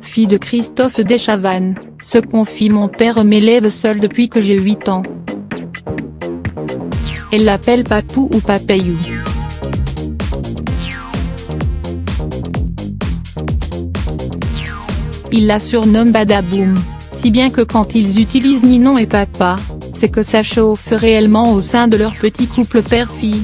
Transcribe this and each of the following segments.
fille de Christophe Deschavannes, se confie: mon père m'élève seul depuis que j'ai 8 ans. Elle l'appelle Papou ou Papayou. Il la surnomme Badaboum, si bien que quand ils utilisent Ninon et Papa, c'est que ça chauffe réellement au sein de leur petit couple père-fille.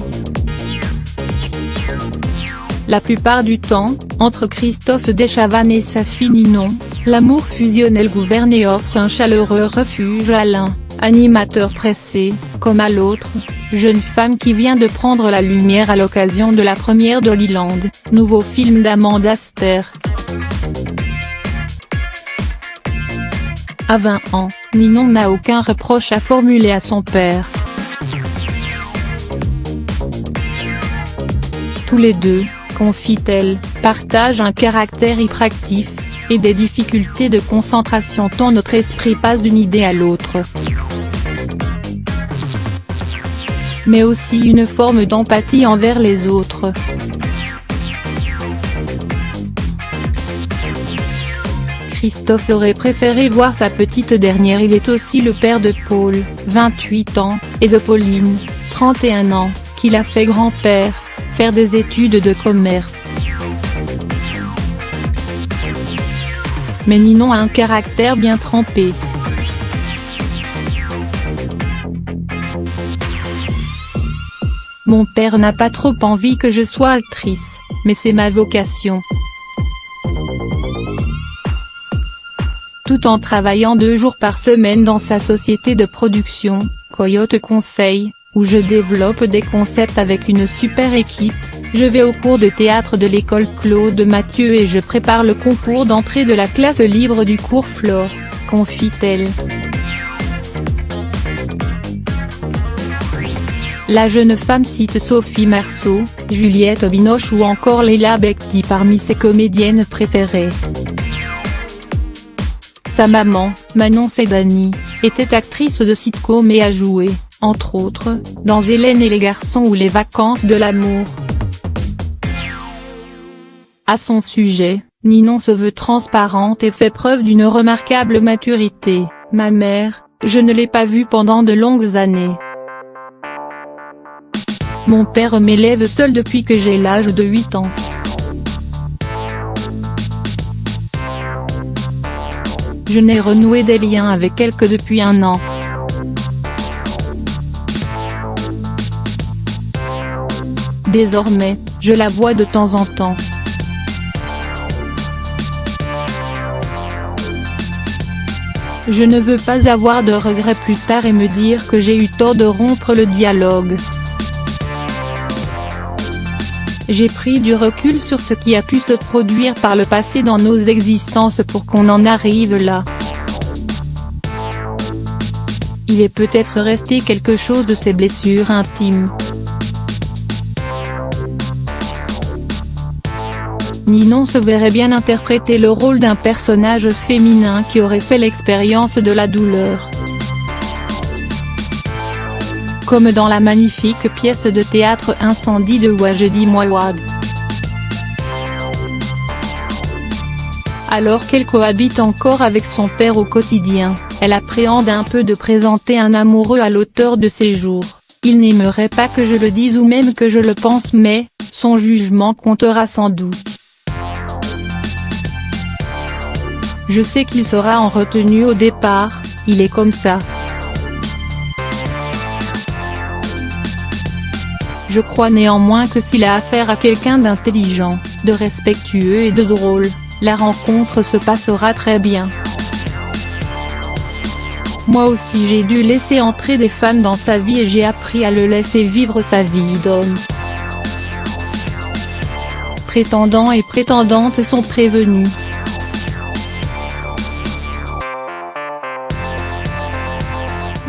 La plupart du temps, entre Christophe Deschavannes et sa fille Ninon, l'amour fusionnel gouverne et offre un chaleureux refuge à l'un, animateur pressé, comme à l'autre, jeune femme qui vient de prendre la lumière à l'occasion de la première d'Hollyland, nouveau film d'Amanda Ster. À 20 ans, Ninon n'a aucun reproche à formuler à son père. Tous les deux, confie-t-elle, partagent un caractère hyperactif, et des difficultés de concentration tant notre esprit passe d'une idée à l'autre. Mais aussi une forme d'empathie envers les autres. Christophe aurait préféré voir sa petite dernière. Il est aussi le père de Paul, 28 ans, et de Pauline, 31 ans, qu'il a fait grand-père, faire des études de commerce. Mais Ninon a un caractère bien trempé. Mon père n'a pas trop envie que je sois actrice, mais c'est ma vocation. Tout en travaillant 2 jours par semaine dans sa société de production, Coyote Conseil, où je développe des concepts avec une super équipe, je vais au cours de théâtre de l'école Claude Mathieu et je prépare le concours d'entrée de la classe libre du cours Flore, confie-t-elle. La jeune femme cite Sophie Marceau, Juliette Binoche ou encore Léla Becti parmi ses comédiennes préférées. Sa maman, Manon Sedani, était actrice de sitcom et a joué, entre autres, dans Hélène et les garçons ou Les vacances de l'amour. À son sujet, Ninon se veut transparente et fait preuve d'une remarquable maturité. Ma mère, je ne l'ai pas vue pendant de longues années. Mon père m'élève seul depuis que j'ai l'âge de 8 ans. Je n'ai renoué des liens avec elle que depuis 1 an. Désormais, je la vois de temps en temps. Je ne veux pas avoir de regrets plus tard et me dire que j'ai eu tort de rompre le dialogue. J'ai pris du recul sur ce qui a pu se produire par le passé dans nos existences pour qu'on en arrive là. Il est peut-être resté quelque chose de ces blessures intimes. Ninon se verrait bien interpréter le rôle d'un personnage féminin qui aurait fait l'expérience de la douleur. Comme dans la magnifique pièce de théâtre Incendie de Wajdi Mouawad. Alors qu'elle cohabite encore avec son père au quotidien, elle appréhende un peu de présenter un amoureux à l'auteur de ses jours. Il n'aimerait pas que je le dise ou même que je le pense, mais son jugement comptera sans doute. Je sais qu'il sera en retenue au départ, il est comme ça. Je crois néanmoins que s'il a affaire à quelqu'un d'intelligent, de respectueux et de drôle, la rencontre se passera très bien. Moi aussi j'ai dû laisser entrer des femmes dans sa vie et j'ai appris à le laisser vivre sa vie d'homme. Prétendants et prétendantes sont prévenus.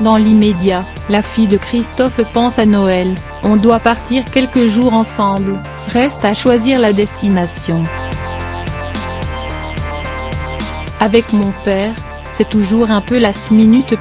Dans l'immédiat, la fille de Christophe pense à Noël, on doit partir quelques jours ensemble, reste à choisir la destination. Avec mon père, c'est toujours un peu last minute.